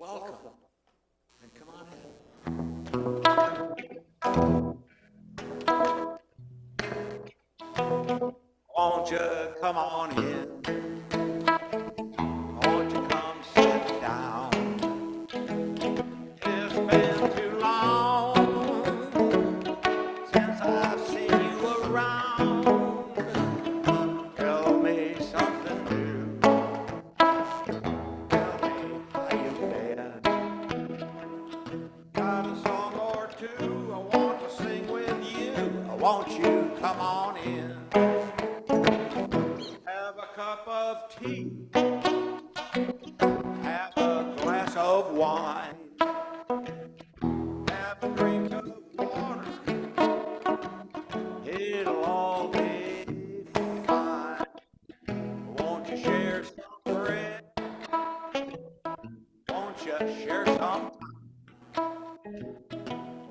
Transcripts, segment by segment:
Welcome. And come on in. Won't you come on in? Won't you come sit down? It's been too long since I've seen you around. Tell me something new. Tell me how you've been. Got a song or two I want to sing with you. Won't you come on in? Have a cup of tea. Have a glass of wine. Have a drink of water. It'll all be fine. Won't you share some bread? Won't you share some time?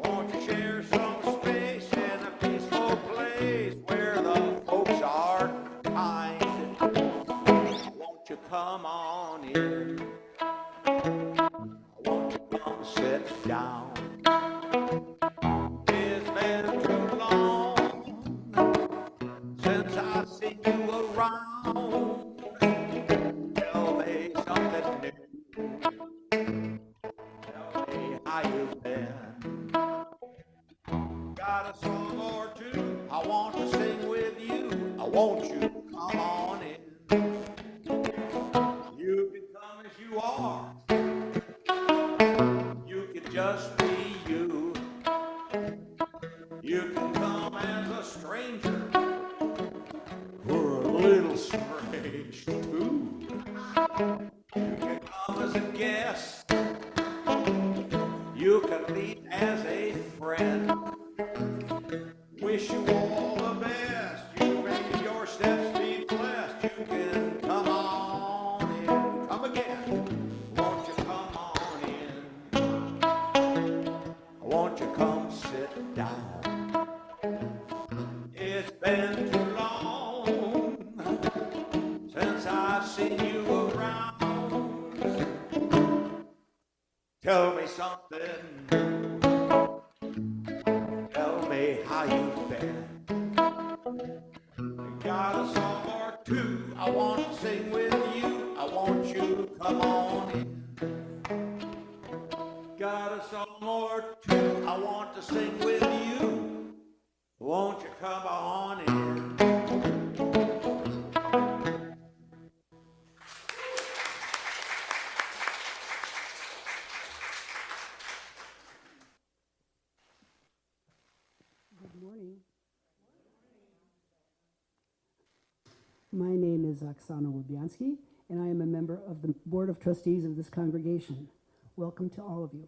Won't you share some space in a peaceful place where the folks are kind? Won't you come on in? Won't you come sit down? It's been too long since I've seen you around. Tell me something new. Tell me how you've been. Got a song or two I want to sing with you. Won't you come on in? You can come as you are. You can just be you. You can come as a stranger, or a little strange too. You can come as a guest. You can leave as a friend. Wish you all the best. You may your steps be blessed. You can come on in. Come again. Won't you come on in? Won't you come sit down? It's been too long since I've seen you around. Tell me something. Tell me how you've been. Got a song or two I want to sing with you. Won't you come on in? Got a song or two I want to sing with you. Won't you come on in? Good morning. My name is Oksana Lubyansky, and I am a member of the Board of Trustees of this congregation. Welcome to all of you.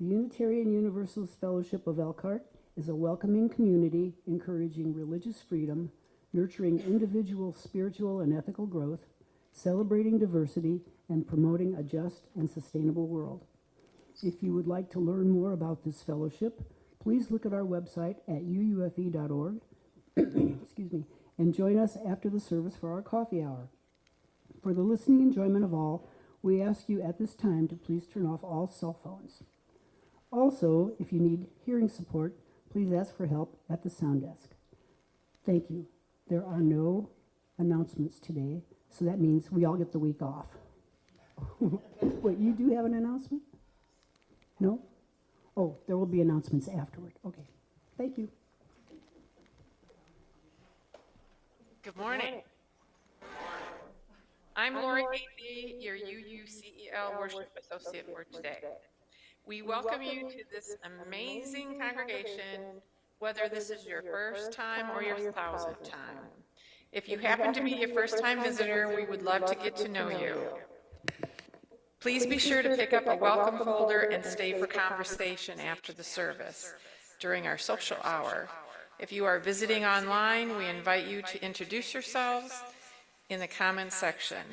The Unitarian Universalist Fellowship of Elkhart is a welcoming community encouraging religious freedom, nurturing individual spiritual and ethical growth, celebrating diversity, and promoting a just and sustainable world. If you would like to learn more about this fellowship, please look at our website at uufe.org excuse me, and join us after the service for our coffee hour. For the listening enjoyment of all, we ask you at this time to please turn off all cell phones. Also, if you need hearing support, please ask for help at the sound desk. Thank you. There are no announcements today, so that means we all get the week off. Wait, you do have an announcement? No? Oh, there will be announcements afterward. Okay. Thank you. Good morning. I'm Lori Gately, your UUCEL Worship Associate for today. We welcome you to this amazing congregation, whether this is your first time or your 1,000th time. If you happen to be a first-time visitor, we would love to get to know you. Please be sure to pick up a welcome folder and stay for conversation after the service during our social hour. If you are visiting online, we invite you to introduce yourselves in the comments section.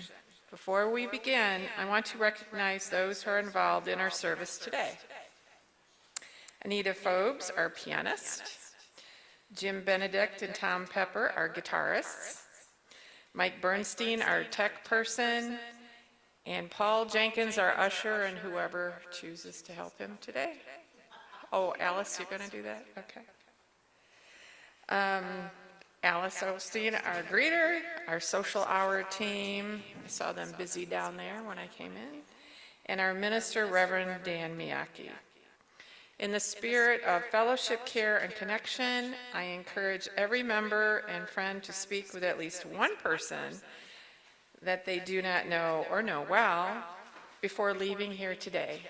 Before we begin, I want to recognize those who are involved in our service today. Anita Phobes, our pianist. Jim Benedict and Tom Pepper, our guitarists. Mike Bernstein, our tech person. And Paul Jenkins, our usher, and whoever chooses to help him today. Oh, Alice, you're going to do that? Okay. Alice Osteen, our greeter, our social hour team. I saw them busy down there when I came in. And our minister, Reverend Dan Miyake. In the spirit of fellowship, care, and connection, I encourage every member and friend to speak with at least one person that they do not know or know well before leaving here today.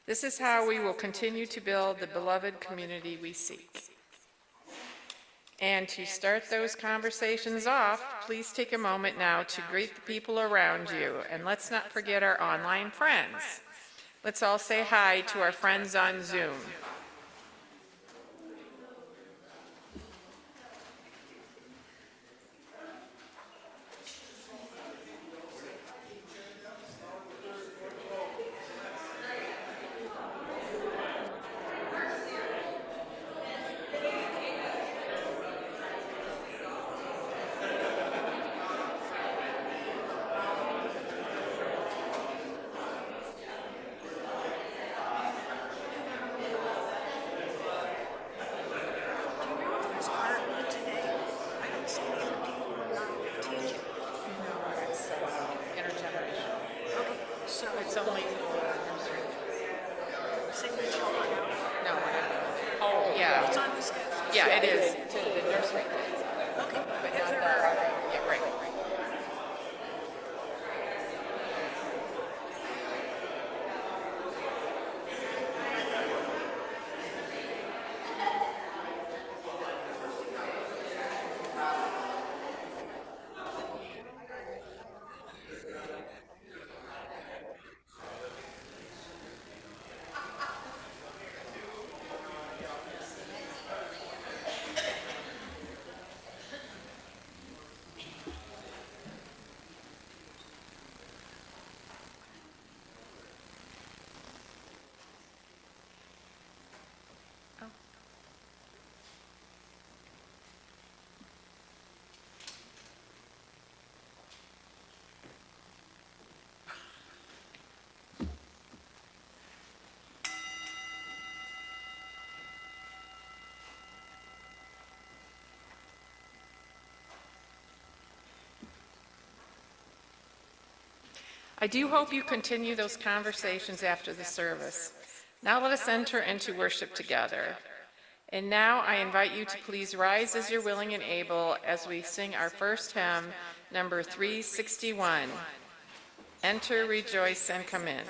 This is how we will continue to build the beloved community we seek. And to start those conversations off, please take a moment now to greet the people around you. And let's not forget our online friends. Let's all say hi to our friends on Zoom. Intergenerational. Okay, so It's only for nursery. signature on out. No, we're not. Oh, yeah. It's on this guy. Yeah, it is to the nursery kids. Okay, but if Not there the- are, Yeah, right. I do hope you continue those conversations after the service. Now let us enter into worship together. And now I invite you to please rise as you're willing and able as we sing our first hymn, number 361, Enter, Rejoice, and Come In.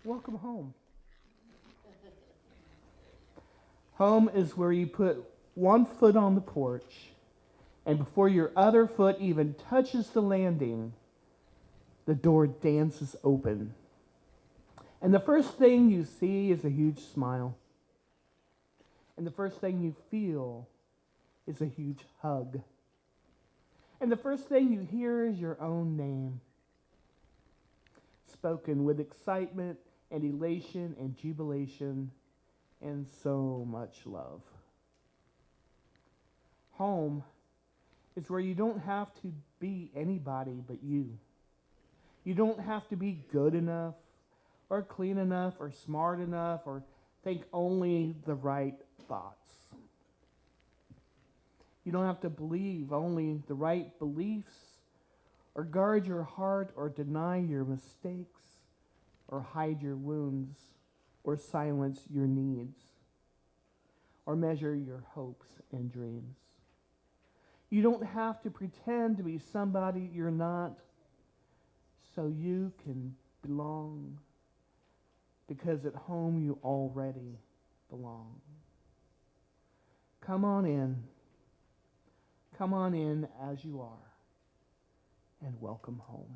Welcome home. Home is where you put one foot on the porch, and before your other foot even touches the landing, the door dances open. And the first thing you see is a huge smile. And the first thing you feel is a huge hug. And the first thing you hear is your own name, spoken with excitement and elation and jubilation and so much love. Home is where you don't have to be anybody but you. You don't have to be good enough or clean enough or smart enough or think only the right thoughts. You don't have to believe only the right beliefs or guard your heart or deny your mistakes or hide your wounds or silence your needs or measure your hopes and dreams. You don't have to pretend to be somebody you're not so you can belong, because at home you already belong. Come on in. Come on in as you are, and welcome home.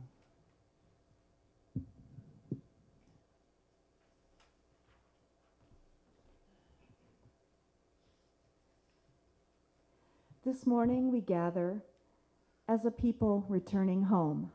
This morning we gather as a people returning home.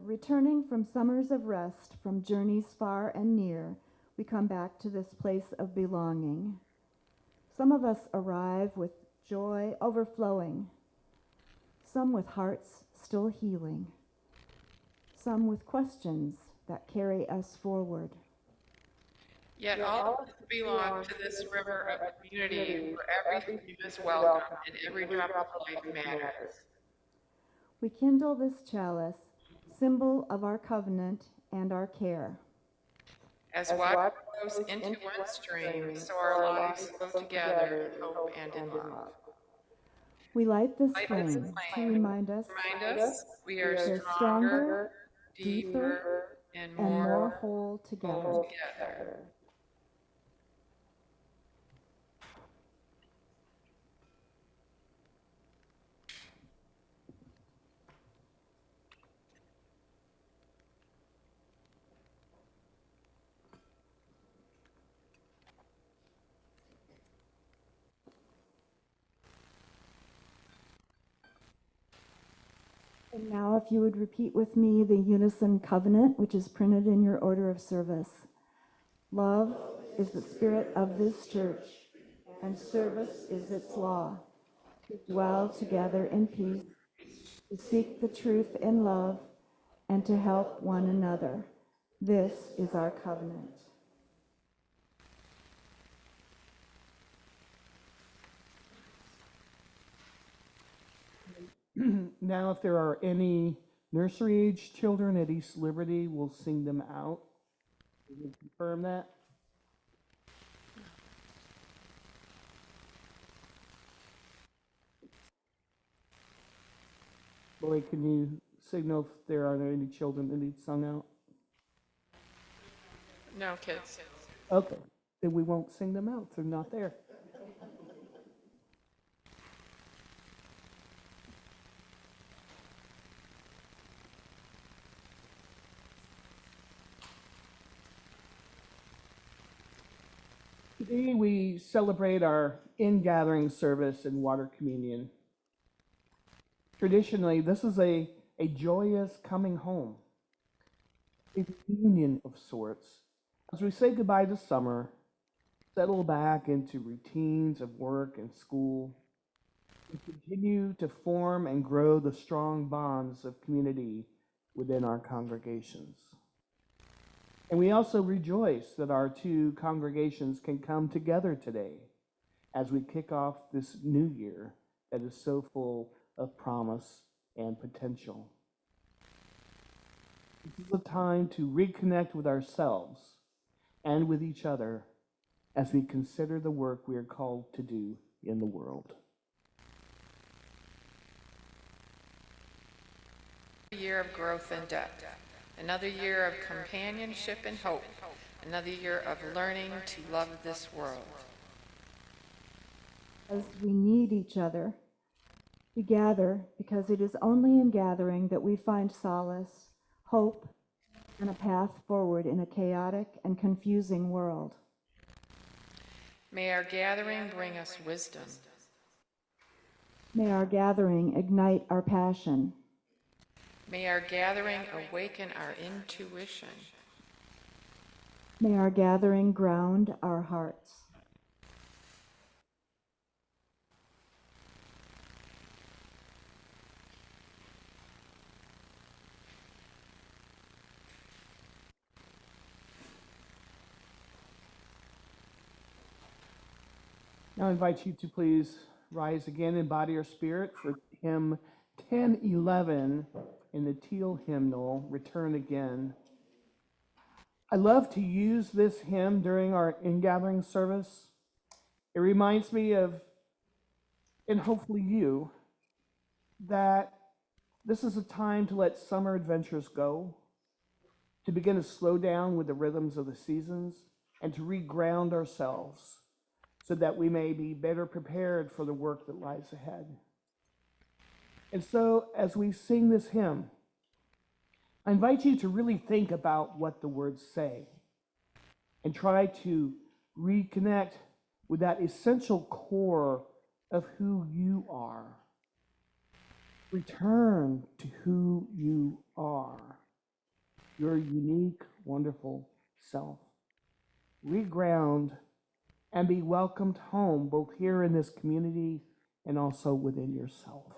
Returning from summers of rest, from journeys far and near, we come back to this place of belonging. Some of us arrive with joy overflowing, some with hearts still healing, some with questions that carry us forward. Yet all of us belong to this river of community where every stream is welcome and every drop of life matters. We kindle this chalice, symbol of our covenant and our care. As water flows into one stream, so our lives flow together in hope and in love. We light this Light flame this to flame remind us we are we're stronger, deeper, and more whole together. together. And now if you would repeat with me the unison covenant, which is printed in your order of service. Love is the spirit of this church, and service is its law. To dwell together in peace, to seek the truth in love, and to help one another. This is our covenant. Now, if there are any nursery-age children at East Liberty, we'll sing them out. Can you confirm that? Lori, can you signal if there are any children that need sung out? No kids. Okay, then we won't sing them out if they're not there. Today we celebrate our Ingathering service and water communion. Traditionally, this is a joyous coming home, a reunion of sorts. As we say goodbye to summer, settle back into routines of work and school, and continue to form and grow the strong bonds of community within our congregations. And we also rejoice that our two congregations can come together today as we kick off this new year that is so full of promise and potential. This is a time to reconnect with ourselves and with each other as we consider the work we are called to do in the world. Year of growth and depth, another year of companionship and hope, another year of learning to love this world. As we need each other, we gather because it is only in gathering that we find solace, hope, and a path forward in a chaotic and confusing world. May our gathering bring us wisdom. May our gathering ignite our passion. May our gathering awaken our intuition. May our gathering ground our hearts. Now I invite you to please rise again in body or spirit for hymn 1011 in the teal hymnal, Return Again. I love to use this hymn during our ingathering service. It reminds me of, and hopefully you, that this is a time to let summer adventures go, to begin to slow down with the rhythms of the seasons, and to reground ourselves so that we may be better prepared for the work that lies ahead. And so, as we sing this hymn, I invite you to really think about what the words say and try to reconnect with that essential core of who you are. Return to who you are, your unique, wonderful self. Reground and be welcomed home, both here in this community and also within yourself.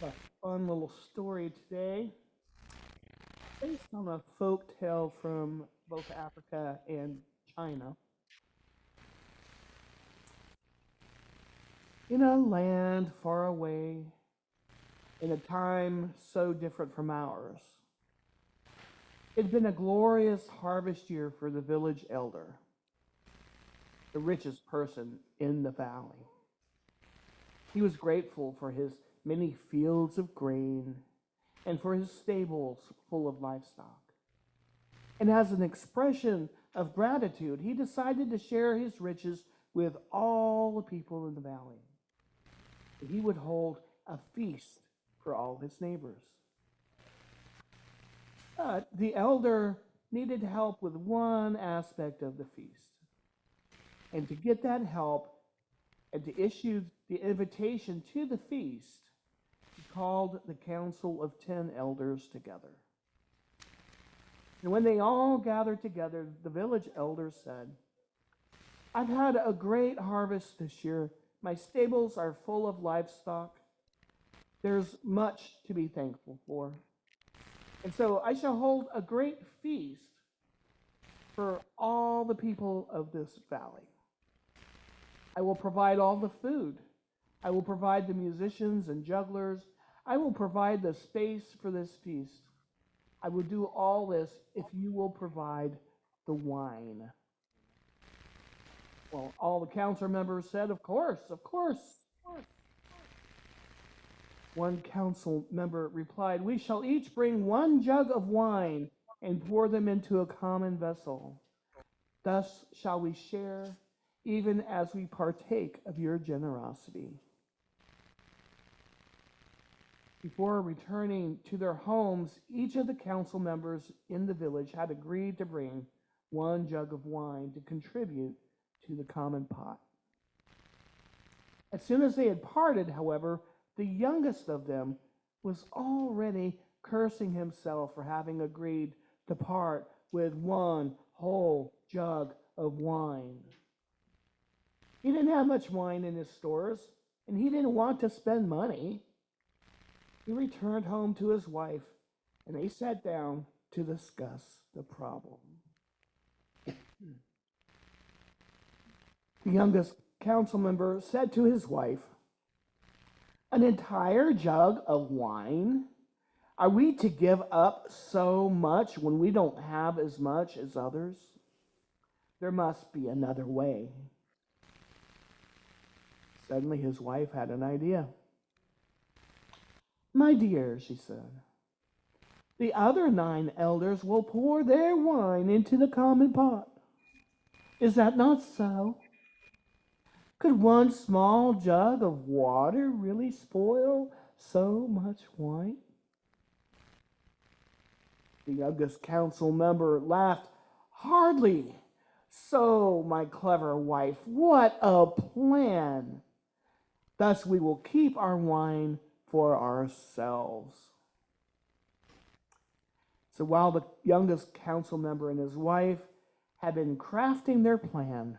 A fun little story today, based on a folk tale from both Africa and China. In a land far away, in a time so different from ours, it had been a glorious harvest year for the village elder. the richest person in the valley. He was grateful for his many fields of grain and for his stables full of livestock. And as an expression of gratitude, he decided to share his riches with all the people in the valley. He would hold a feast for all his neighbors. But the elder needed help with one aspect of the feast. And to get that help and to issue the invitation to the feast, he called the council of 10 elders together. And when they all gathered together, the village elder said, "I've had a great harvest this year. My stables are full of livestock. There's much to be thankful for. And so I shall hold a great feast for all the people of this valley. I will provide all the food. I will provide the musicians and jugglers. I will provide the space for this feast. I will do all this if you will provide the wine." Well, all the council members said, "Of course, of course." One council member replied, "We shall each bring 1 jug of wine and pour them into a common vessel. Thus shall we share, even as we partake of your generosity." Before returning to their homes, each of the council members in the village had agreed to bring 1 jug of wine to contribute to the common pot. As soon as they had parted, however, the youngest of them was already cursing himself for having agreed to part with 1 whole jug of wine. He didn't have much wine in his stores, and he didn't want to spend money. He returned home to his wife, and they sat down to discuss the problem. The youngest council member said to his wife, "An entire jug of wine? Are we to give up so much when we don't have as much as others? There must be another way." Suddenly his wife had an idea. "My dear," she said, "the other 9 elders will pour their wine into the common pot. Is that not so? Could 1 small jug of water really spoil so much wine?" The youngest council member laughed. "Hardly so, my clever wife. What a plan! Thus we will keep our wine for ourselves." So while the youngest council member and his wife had been crafting their plan,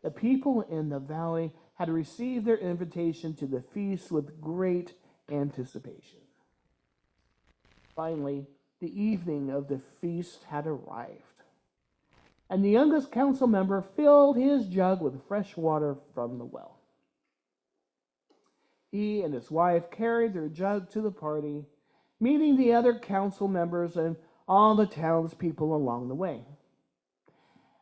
the people in the valley had received their invitation to the feast with great anticipation. Finally, the evening of the feast had arrived, and the youngest council member filled his jug with fresh water from the well. He and his wife carried their jug to the party, meeting the other council members and all the townspeople along the way.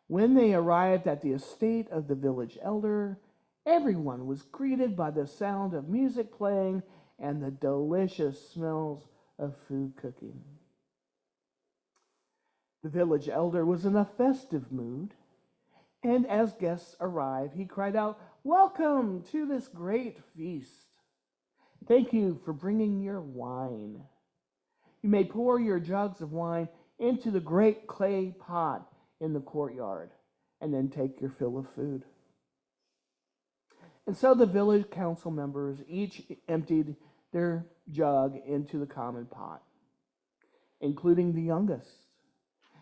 When they arrived at the estate of the village elder, everyone was greeted by the sound of music playing and the delicious smells of food cooking. The village elder was in a festive mood, and as guests arrived, he cried out, "Welcome to this great feast. Thank you for bringing your wine. You may pour your jugs of wine into the great clay pot in the courtyard, and then take your fill of food." And so the village council members each emptied their jug into the common pot, including the youngest.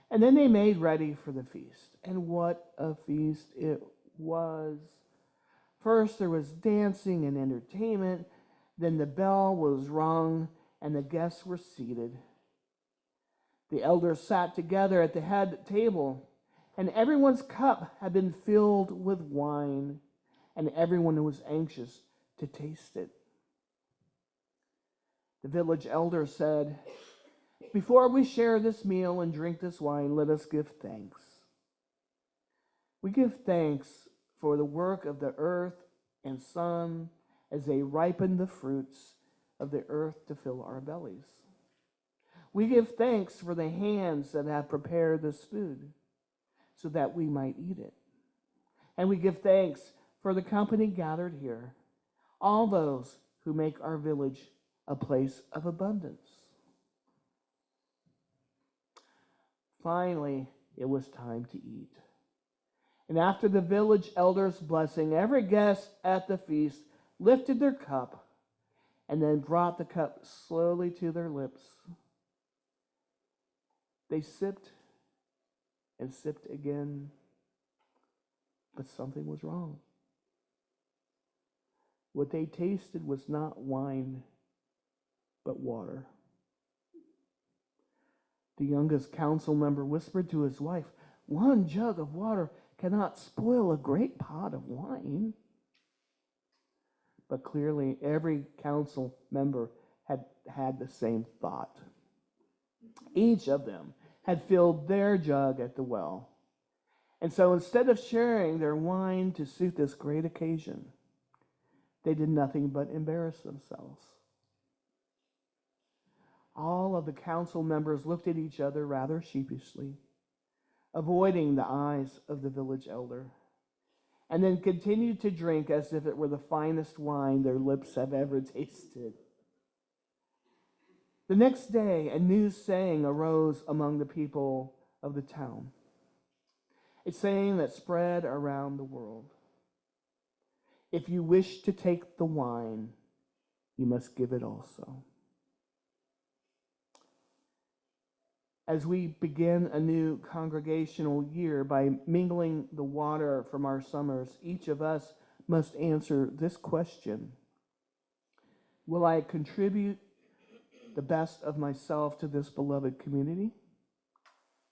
And then they made ready for the feast. And what a feast it was. First there was dancing and entertainment. Then the bell was rung and the guests were seated. The elders sat together at the head table, and everyone's cup had been filled with wine, and everyone was anxious to taste it. The village elder said, "Before we share this meal and drink this wine, let us give thanks. We give thanks for the work of the earth and sun as they ripen the fruits of the earth to fill our bellies. We give thanks for the hands that have prepared this food so that we might eat it. And we give thanks for the company gathered here, all those who make our village a place of abundance. Finally, it was time to eat. And after the village elder's blessing, every guest at the feast lifted their cup and then brought the cup slowly to their lips. They sipped and sipped again, but something was wrong. What they tasted was not wine, but water. The youngest council member whispered to his wife, "One jug of water cannot spoil a great pot of wine." But clearly, every council member had had the same thought. Each of them had filled their jug at the well. And so instead of sharing their wine to suit this great occasion, they did nothing but embarrass themselves. All of the council members looked at each other rather sheepishly, avoiding the eyes of the village elder, and then continued to drink as if it were the finest wine their lips have ever tasted. The next day, a new saying arose among the people of the town, a saying that spread around the world. If you wish to take the wine, you must give it also. As we begin a new congregational year by mingling the water from our summers, each of us must answer this question: will I contribute the best of myself to this beloved community?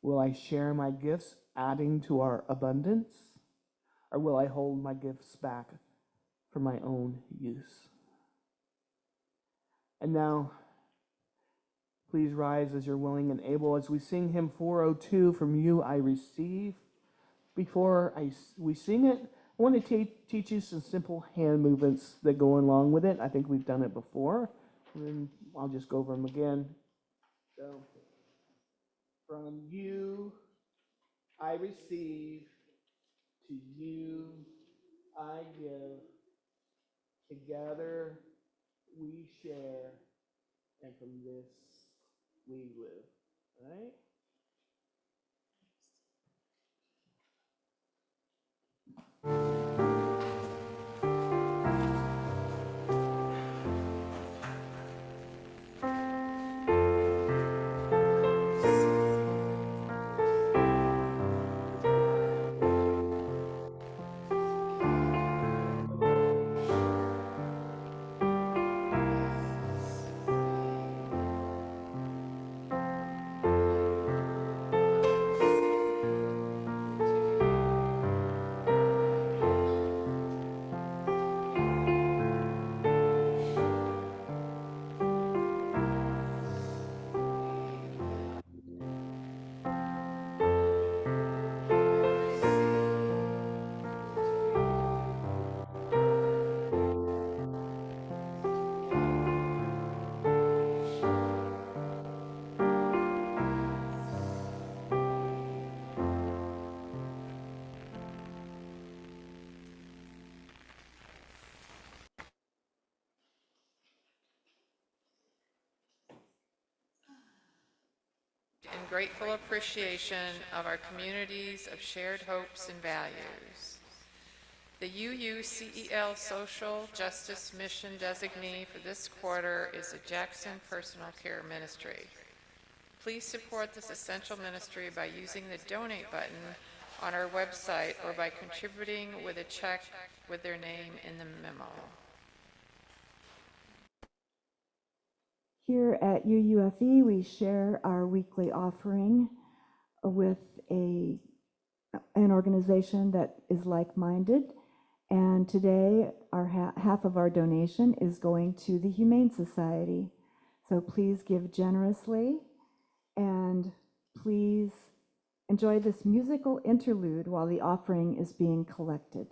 Will I share my gifts, adding to our abundance? Or will I hold my gifts back for my own use? And now, please rise as you're willing and able as we sing hymn 402, "From You I Receive." Before we sing it, I want to teach you some simple hand movements that go along with it. I think we've done it before. And I'll just go over them again. So, from you I receive, to you I give. Together we share, and from this we live. All right? In grateful appreciation of our communities of shared hopes and values. The UUCEL Social Justice Mission designee for this quarter is the Jackson Personal Care Ministry. Please support this essential ministry by using the donate button on our website or by contributing with a check with their name in the memo. Here at UUFE, we share our weekly offering with an organization that is like-minded. And today, half of our donation is going to the Humane Society. So please give generously, and please Enjoy this musical interlude while the offering is being collected.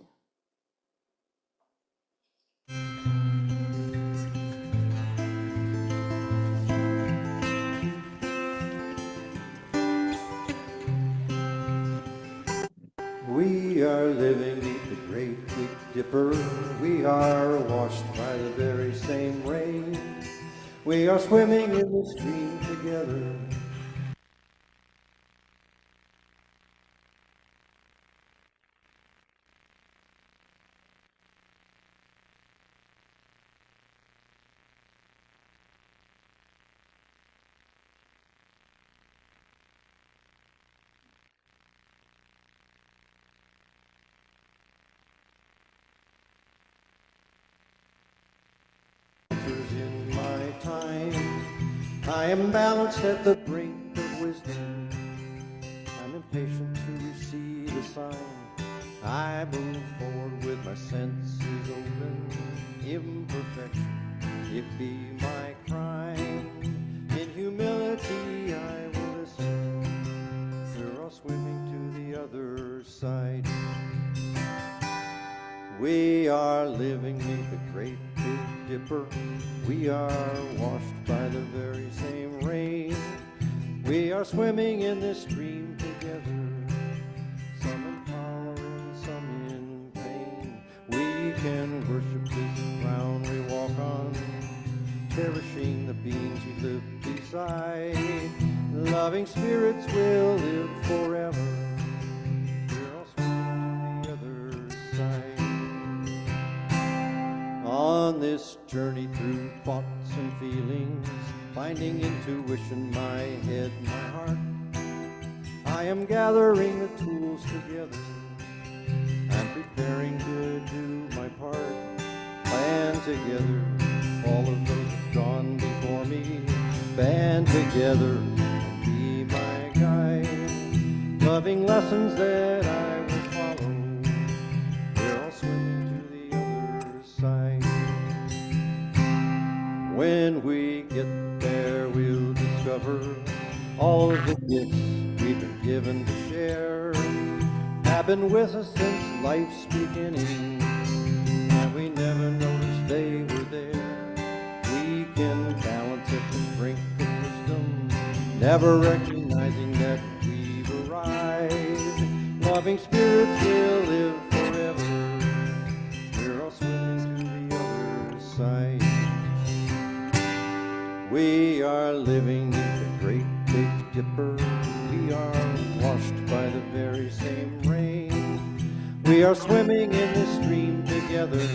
We are living beneath the great Big Dipper. We are washed by the very same rain. We are swimming in the stream together. In my time, I am balanced at the brink of wisdom. I'm impatient to receive a sign. I move forward with my senses open. Imperfection, it be my crime. In humility, I will listen. We're all swimming to the other side. We are living beneath the great Big Dipper. We are washed by the very same rain. We are swimming in this stream together. Some in power and some in pain. We can worship this ground we walk on, cherishing the beings we live beside. Loving spirits will live forever. We're all swimming to the other side. On this journey through thoughts and feelings, finding intuition, my head, my heart, I am gathering the tools together. I'm preparing to do my part. Band together, all of those who've gone before me. Band together, be my guide. Loving lessons that I will follow. We're all swimming to the other side. When we get there, we'll discover all of the gifts we've been given to share have been with us since life's beginning, and we never noticed they were there. We can balance at the brink of wisdom, never recognizing that we've arrived. Loving spirits will live forever. We're all swimming to the other side. We are living beneath the great Big Dipper. We are washed by the very same rain. We are swimming in the stream together.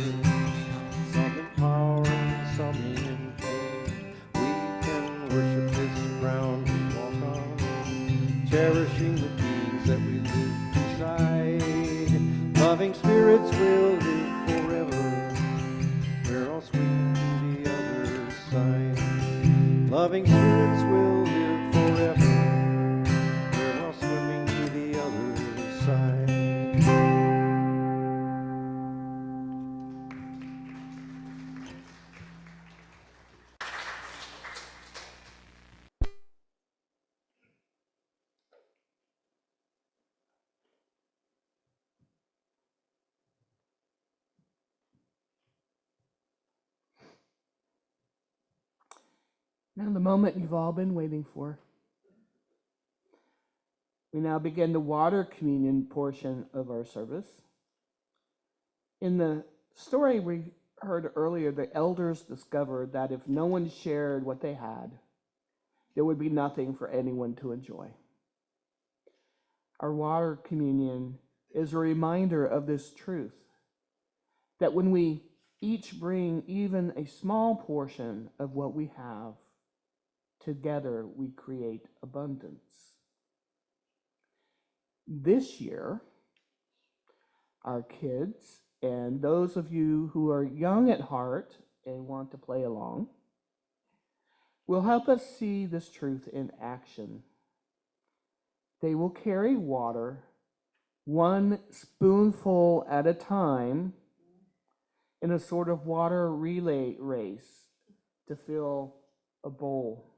Some in power and some in pain. We can worship this ground we walk on, cherishing the beings that we live beside. Loving spirits will live forever. We're all swimming to the other side. Loving spirits will live forever. We're all swimming to the other side. Now the moment you've all been waiting for. We now begin the water communion portion of our service. In the story we heard earlier, the elders discovered that if no one shared what they had, there would be nothing for anyone to enjoy. Our water communion is a reminder of this truth, that when we each bring even a small portion of what we have, together we create abundance. This year, our kids and those of you who are young at heart and want to play along will help us see this truth in action. They will carry water one spoonful at a time in a sort of water relay race to fill a bowl.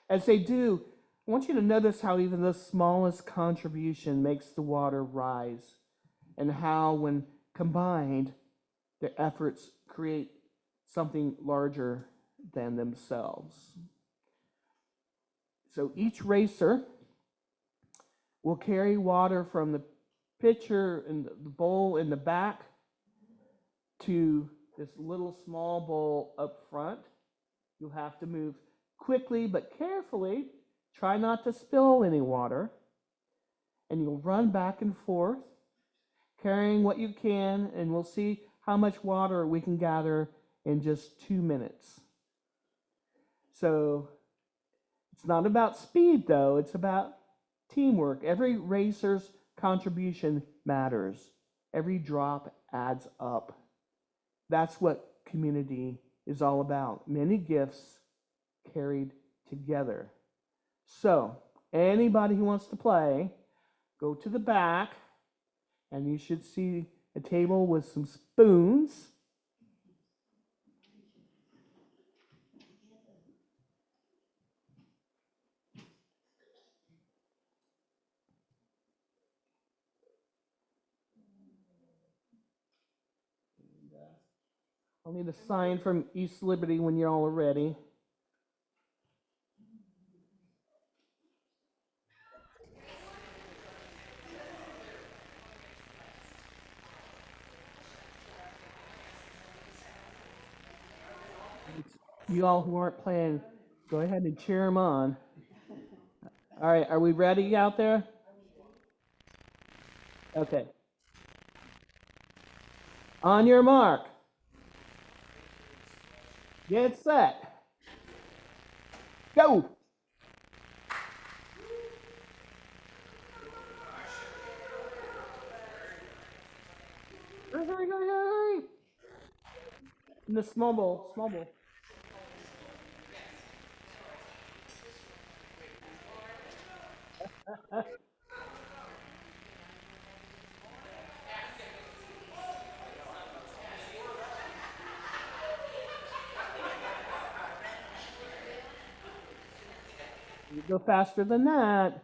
As they do, I want you to notice how even the smallest contribution makes the water rise, and how, when combined, their efforts create something larger than themselves. So each racer will carry water from the pitcher and the bowl in the back to this little small bowl up front. You'll have to move quickly but carefully. Try not to spill any water. And you'll run back and forth, carrying what you can, and we'll see how much water we can gather in just 2 minutes. So it's not about speed, though. It's about teamwork. Every racer's contribution matters. Every drop adds up. That's what community is all about. Many gifts carried together. So, anybody who wants to play, go to the back, and you should see a table with some spoons. I'll need a sign from East Liberty when you all are ready. You all who aren't playing, go ahead and cheer them on. All right, are we ready out there? Okay. On your mark. Get set. Go. Hurry, hurry, hurry, hurry. In the small bowl, small bowl. You go faster than that.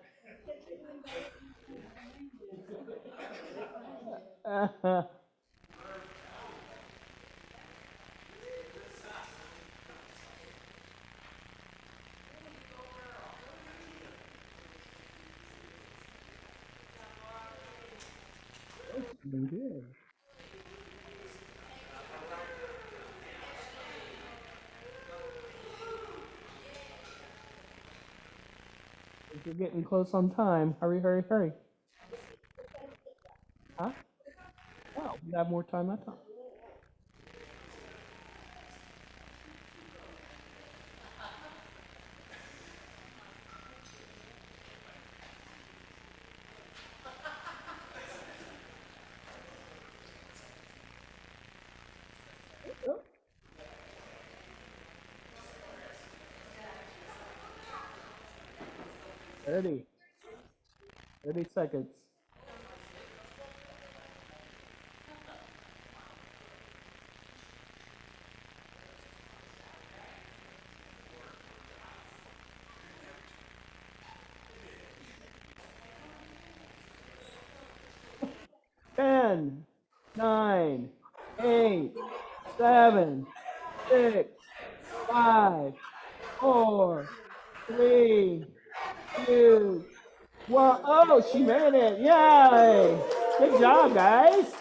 Good. You're getting close on time. Hurry, hurry, hurry. Huh? Wow, you have more time that time. Oh, 30. 30 seconds. Ten, 9, 8, 7, 6, 5, 4, 3, 2, 1. Oh, she made it. Yay. Good job, guys.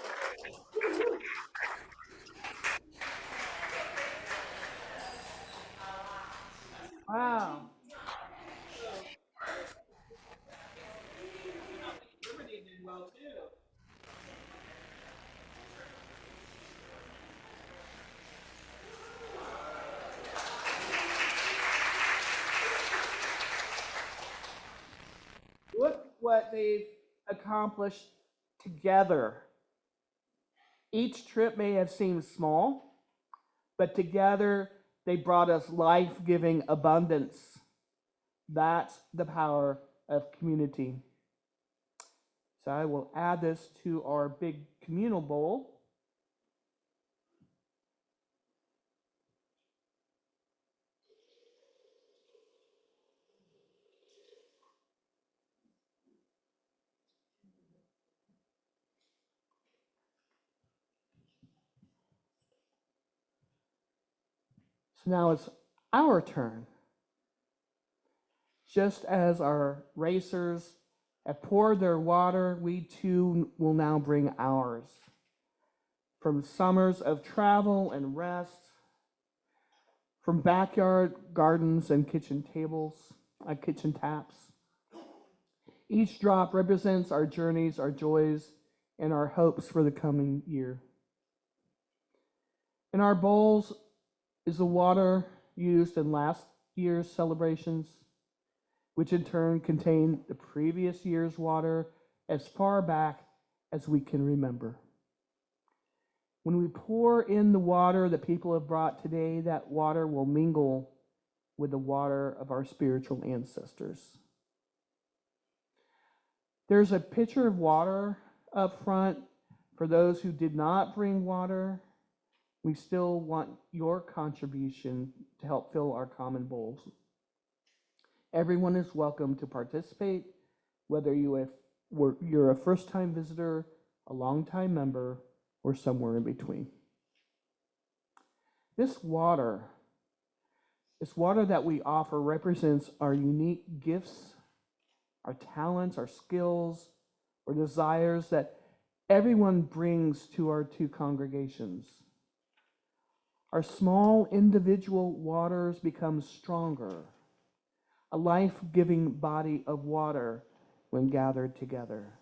Wow. Look what they've accomplished together. Each trip may have seemed small, but together they brought us life-giving abundance. That's the power of community. So I will add this to our big communal bowl. So now it's our turn. Just as our racers have poured their water, we too will now bring ours. From summers of travel and rest, from backyard gardens and kitchen taps. Each drop represents our journeys, our joys, and our hopes for the coming year. In our bowls is the water used in last year's celebrations, which in turn contained the previous year's water as far back as we can remember. When we pour in the water that people have brought today, that water will mingle with the water of our spiritual ancestors. There's a pitcher of water up front for those who did not bring water. We still want your contribution to help fill our common bowls. Everyone is welcome to participate, whether you're a first-time visitor, a long-time member, or somewhere in between. This water that we offer represents our unique gifts, our talents, our skills, or desires that everyone brings to our two congregations. Our small individual waters become stronger, a life-giving body of water when gathered together,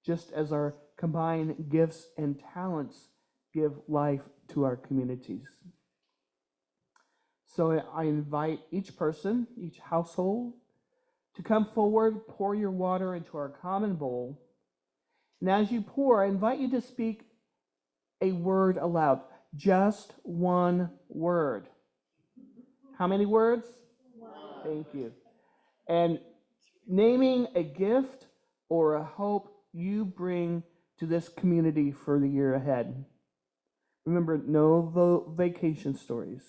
just as our combined gifts and talents give life to our communities. So I invite each person, each household, to come forward, pour your water into our common bowl. And as you pour, I invite you to speak a word aloud. Just one word. How many words? One. Thank you. And naming a gift or a hope you bring to this community for the year ahead. Remember, no vacation stories.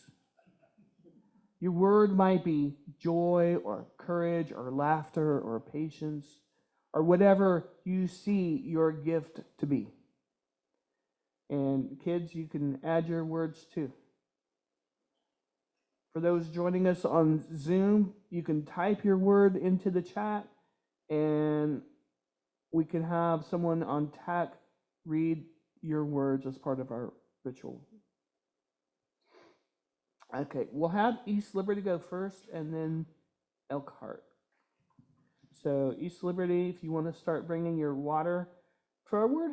Your word might be joy or courage or laughter or patience or whatever you see your gift to be. And kids, you can add your words too. For those joining us on Zoom, you can type your word into the chat and we can have someone on tech read your words as part of our ritual. Okay, we'll have East Liberty go first and then Elkhart. So East Liberty, if you want to start bringing your water forward.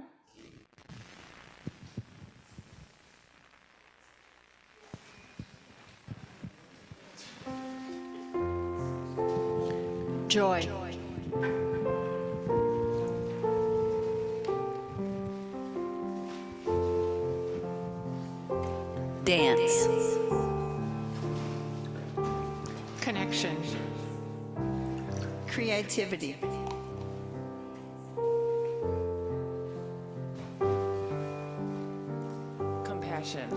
Joy. Dance. Connection. Creativity. Compassion.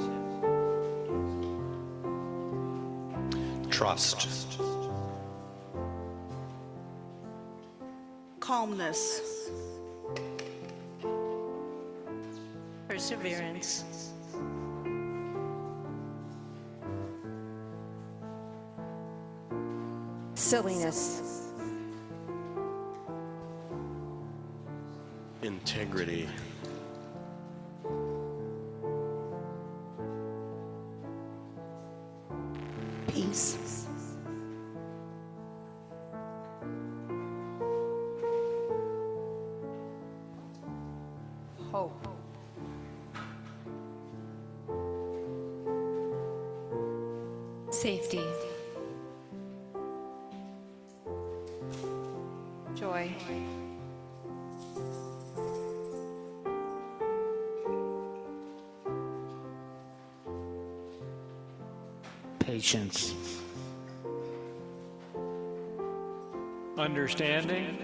Trust. Calmness. Perseverance. Silliness. Integrity. Peace. Hope. Safety. Joy. Patience. Understanding.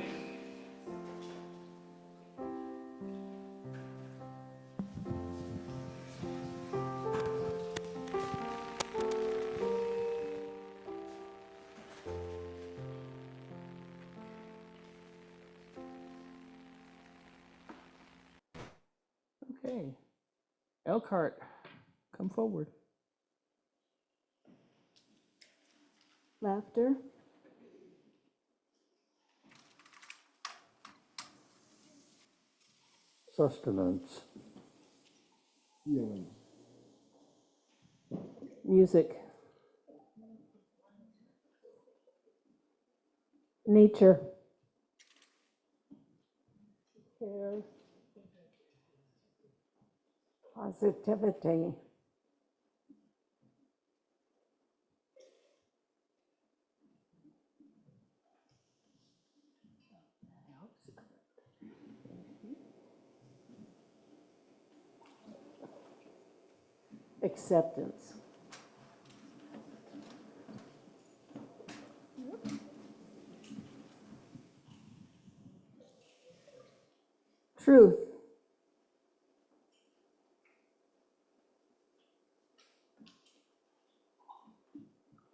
Okay. Elkhart, come forward. laughter, Sustenance. Healing. Music. Nature. Care. Positivity. Acceptance. Truth.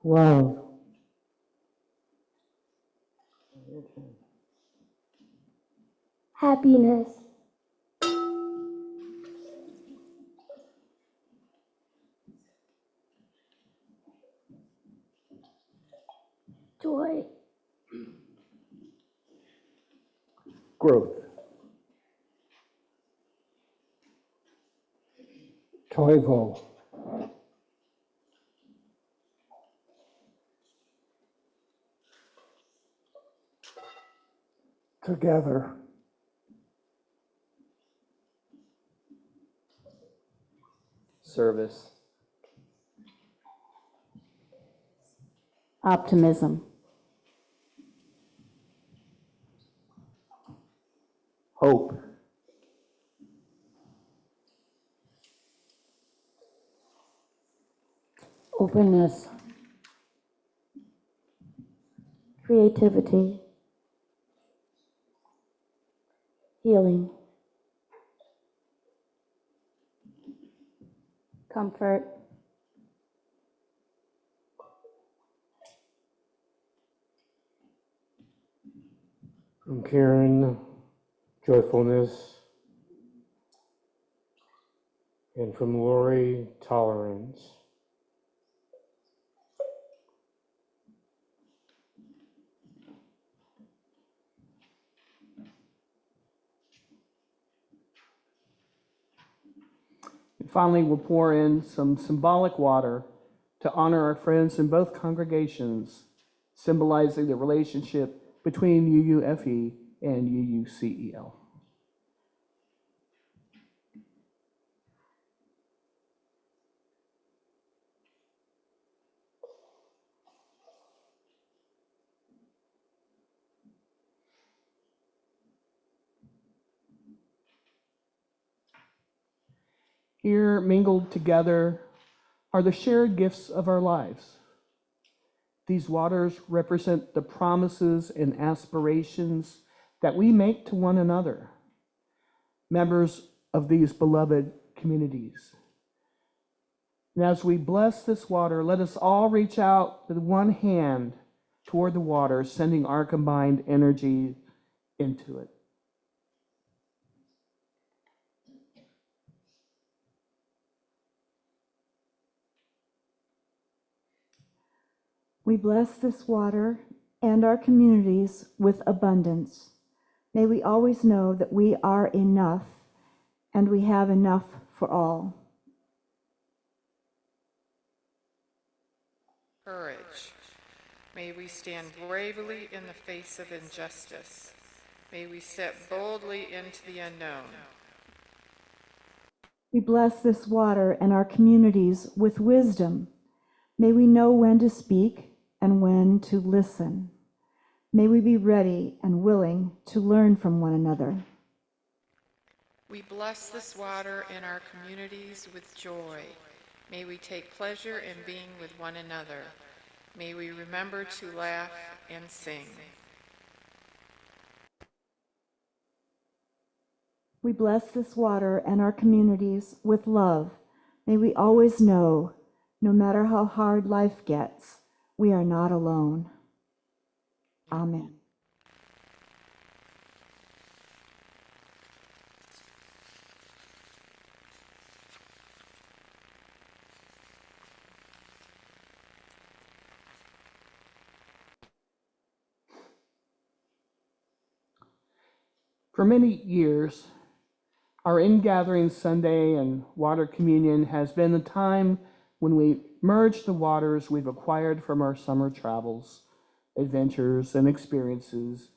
Love. Happiness. Joy. Growth. Toivo. Together. Service. Optimism. Hope. Openness. Creativity. Healing. Comfort. From Karen, joyfulness. And from Lori, tolerance. And finally, we'll pour in some symbolic water to honor our friends in both congregations, symbolizing the relationship between UUFE and UUCEL. Here, mingled together, are the shared gifts of our lives. These waters represent the promises and aspirations that we make to one another, members of these beloved communities. And as we bless this water, let us all reach out with one hand toward the water, sending our combined energy into it. we bless this water and our communities with abundance. May we always know that we are enough and we have enough for all. Courage. May we stand bravely in the face of injustice. May we step boldly into the unknown. We bless this water and our communities with wisdom. May we know when to speak and when to listen. May we be ready and willing to learn from one another. We bless this water and our communities with joy. May we take pleasure in being with one another. May we remember to laugh and sing. We bless this water and our communities with love. May we always know, no matter how hard life gets, we are not alone. Amen. For many years, our Ingathering Sunday and water communion has been the time when we merge the waters we've acquired from our summer travels, adventures, and experiences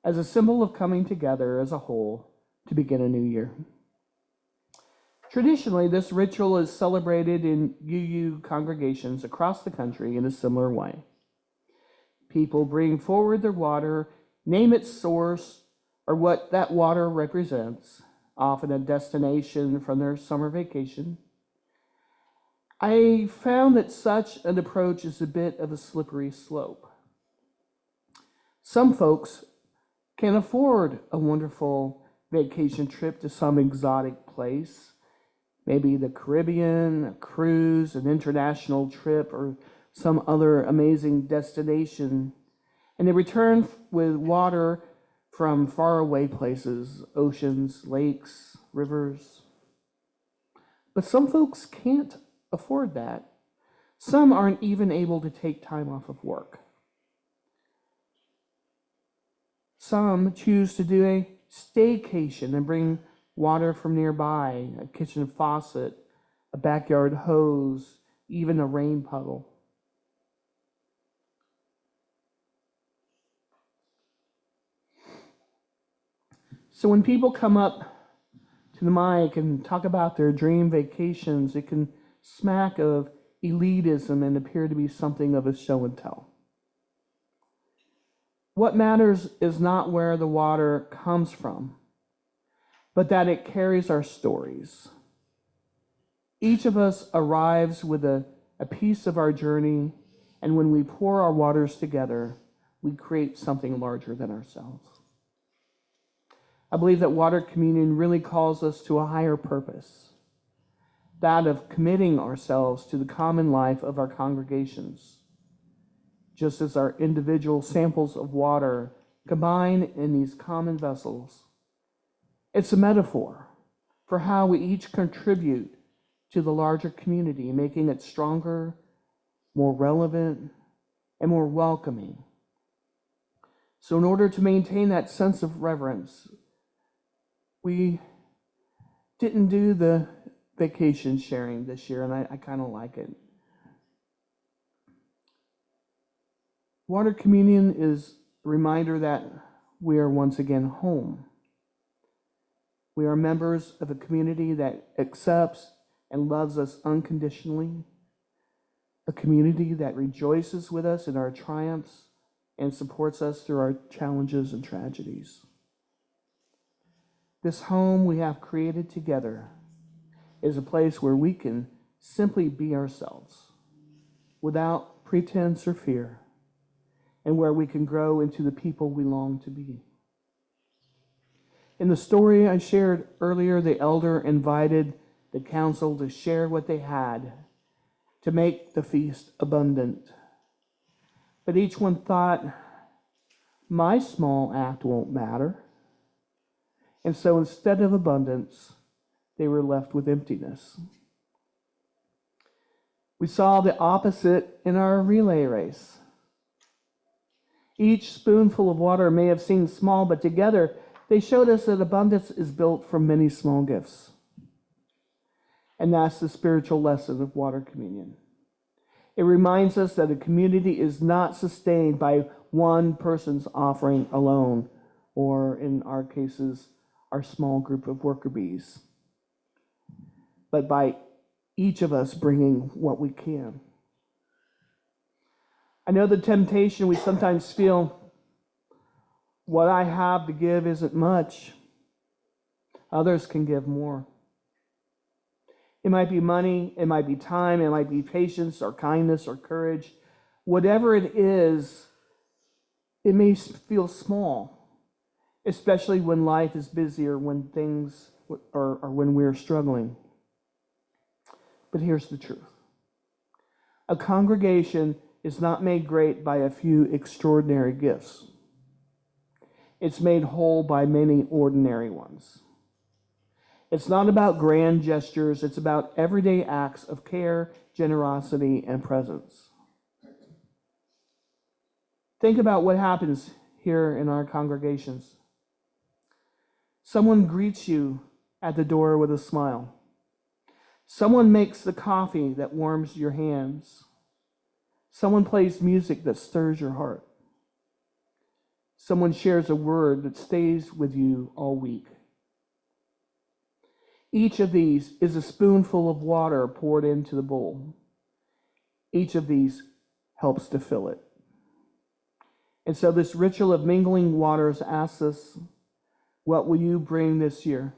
as a symbol of coming together as a whole to begin a new year. Traditionally, this ritual is celebrated in UU congregations across the country in a similar way. People bring forward their water, name its source, or what that water represents, often a destination from their summer vacation. I found that such an approach is a bit of a slippery slope. Some folks can afford a wonderful vacation trip to some exotic place, maybe the Caribbean, a cruise, an international trip, or some other amazing destination, and they return with water from faraway places, oceans, lakes, rivers. But some folks can't afford that. Some aren't even able to take time off of work. Some choose to do a staycation and bring water from nearby, a kitchen faucet, a backyard hose, even a rain puddle. So when people come up to the mic and talk about their dream vacations, it can smack of elitism and appear to be something of a show and tell. What matters is not where the water comes from, but that it carries our stories. Each of us arrives with a piece of our journey, and when we pour our waters together, we create something larger than ourselves. I believe that water communion really calls us to a higher purpose, that of committing ourselves to the common life of our congregations, just as our individual samples of water combine in these common vessels. It's a metaphor for how we each contribute to the larger community, making it stronger, more relevant, and more welcoming. So in order to maintain that sense of reverence, we didn't do the vacation sharing this year, and I kind of like it. Water communion is a reminder that we are once again home. We are members of a community that accepts and loves us unconditionally, a community that rejoices with us in our triumphs and supports us through our challenges and tragedies. This home we have created together is a place where we can simply be ourselves without pretense or fear, and where we can grow into the people we long to be. In the story I shared earlier, the elder invited the council to share what they had to make the feast abundant. But each one thought, my small act won't matter. And so instead of abundance, they were left with emptiness. We saw the opposite in our relay race. Each spoonful of water may have seemed small, but together they showed us that abundance is built from many small gifts. And that's the spiritual lesson of water communion. It reminds us that a community is not sustained by one person's offering alone, or in our cases, our small group of worker bees, but by each of us bringing what we can. I know the temptation we sometimes feel, what I have to give isn't much. Others can give more. It might be money, it might be time, it might be patience or kindness or courage. Whatever it is, it may feel small, especially when life is busy or when things or when we're struggling. But here's the truth. A congregation is not made great by a few extraordinary gifts. It's made whole by many ordinary ones. It's not about grand gestures, it's about everyday acts of care, generosity, and presence. Think about what happens here in our congregations. Someone greets you at the door with a smile. Someone makes the coffee that warms your hands. Someone plays music that stirs your heart. Someone shares a word that stays with you all week. Each of these is a spoonful of water poured into the bowl. Each of these helps to fill it. And so this ritual of mingling waters asks us, what will you bring this year?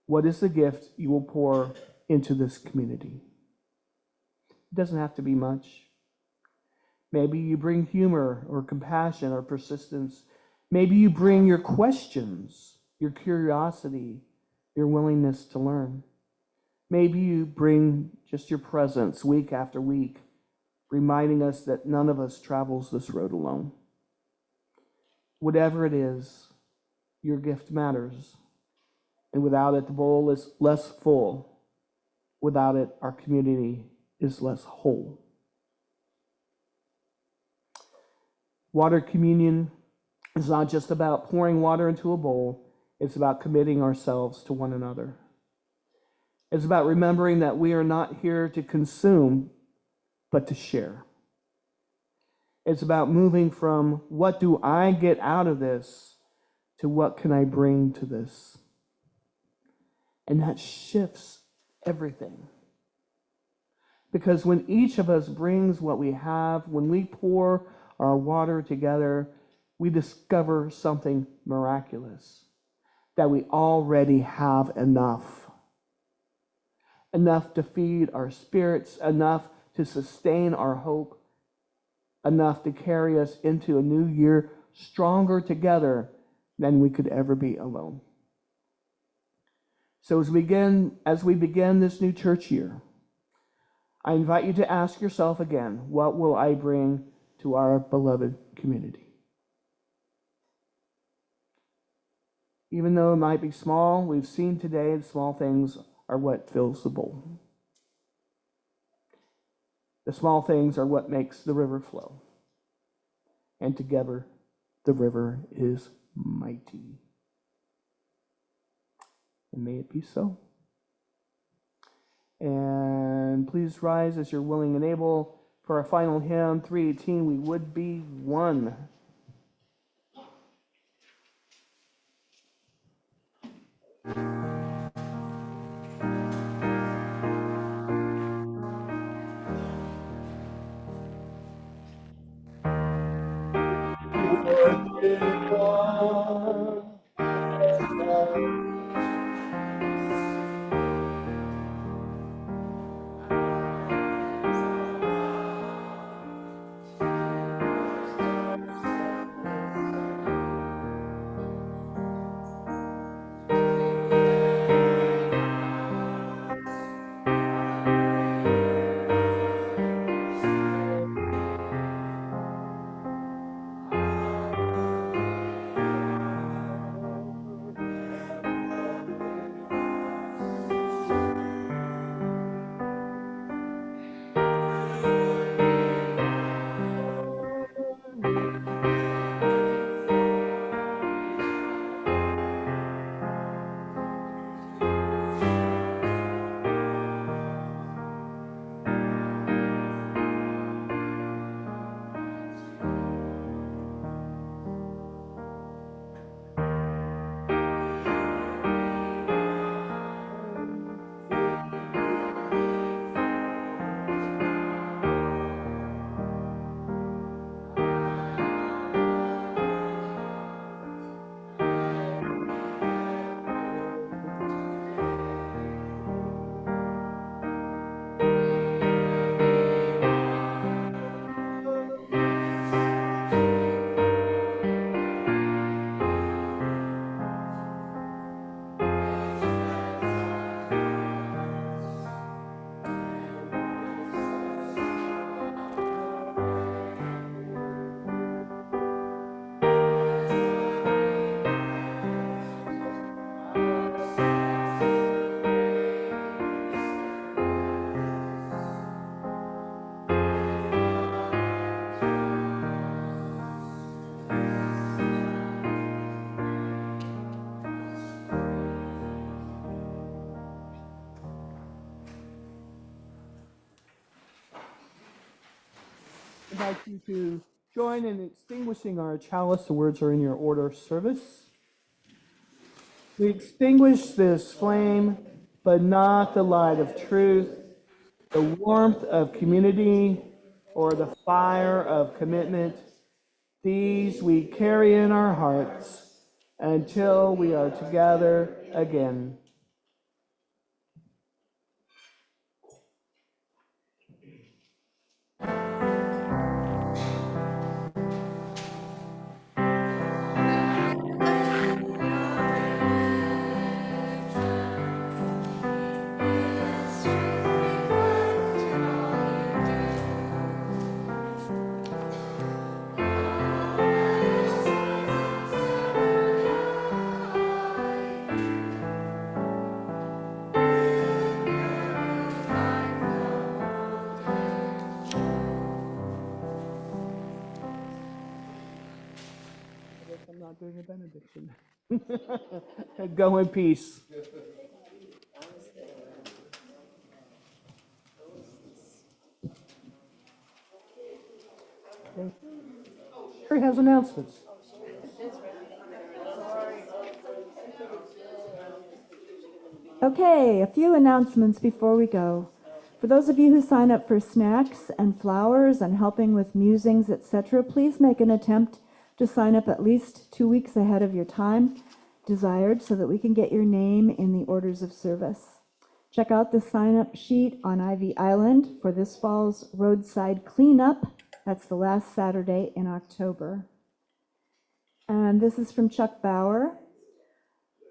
What is the gift you will pour into this community? It doesn't have to be much. Maybe you bring humor or compassion or persistence. Maybe you bring your questions, your curiosity, your willingness to learn. Maybe you bring just your presence week after week, reminding us that none of us travels this road alone. Whatever it is, your gift matters. And without it, the bowl is less full. Without it, our community is less whole. Water communion is not just about pouring water into a bowl. It's about committing ourselves to one another. It's about remembering that we are not here to consume, but to share. It's about moving from what do I get out of this to what can I bring to this. And that shifts everything. Because when each of us brings what we have, when we pour our water together, we discover something miraculous, that we already have enough. Enough to feed our spirits, enough to sustain our hope, enough to carry us into a new year stronger together than we could ever be alone. So as we begin this new church year, I invite you to ask yourself again, what will I bring to our beloved community? Even though it might be small, we've seen today the small things are what fills the bowl. The small things are what makes the river flow. And together, the river is mighty. And may it be so. And please rise as you're willing and able for our final hymn, 318, We Would Be One. invite you to join in extinguishing our chalice. The words are in your order of service. We extinguish this flame, but not the light of truth, the warmth of community, or the fire of commitment. These we carry in our hearts until we are together again. I'm not doing a benediction. Go in peace. Okay. Sherry has announcements. Okay, a few announcements before we go. For those of you who sign up for snacks and flowers and helping with musings, etc., please make an attempt to sign up at least 2 weeks ahead of your time desired so that we can get your name in the orders of service. Check out the sign-up sheet on Ivy Island for this fall's roadside cleanup. That's the last Saturday in October. And this is from Chuck Bauer.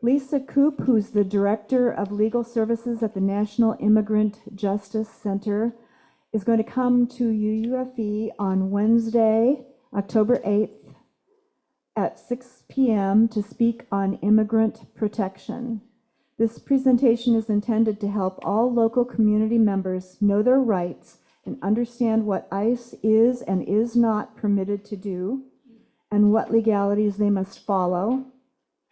Lisa Koop, who's the Director of Legal Services at the National Immigrant Justice Center, is going to come to UUFE on Wednesday, October 8th at 6 p.m. to speak on immigrant protection. This presentation is intended to help all local community members know their rights and understand what ICE is and is not permitted to do and what legalities they must follow,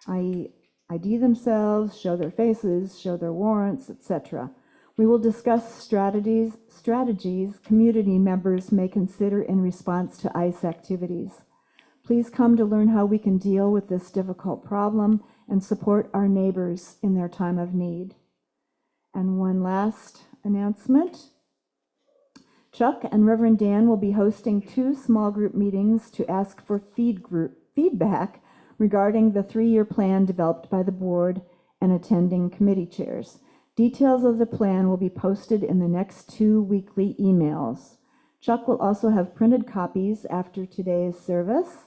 i.e., ID themselves, show their faces, show their warrants, etc. We will discuss strategies community members may consider in response to ICE activities. Please come to learn how we can deal with this difficult problem and support our neighbors in their time of need. And one last announcement. Chuck and Reverend Dan will be hosting 2 small group meetings to ask for feedback regarding the 3-year plan developed by the board and attending committee chairs. Details of the plan will be posted in the next 2 weekly emails. Chuck will also have printed copies after today's service.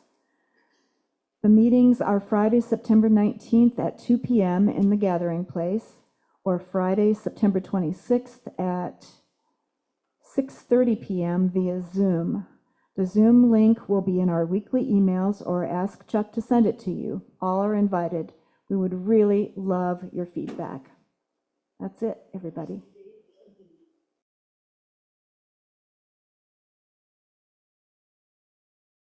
The meetings are Friday, September 19th at 2 p.m. in the Gathering Place, or Friday, September 26th at 6:30 p.m. via Zoom. The Zoom link will be in our weekly emails, or ask Chuck to send it to you. All are invited. We would really love your feedback. That's it, everybody.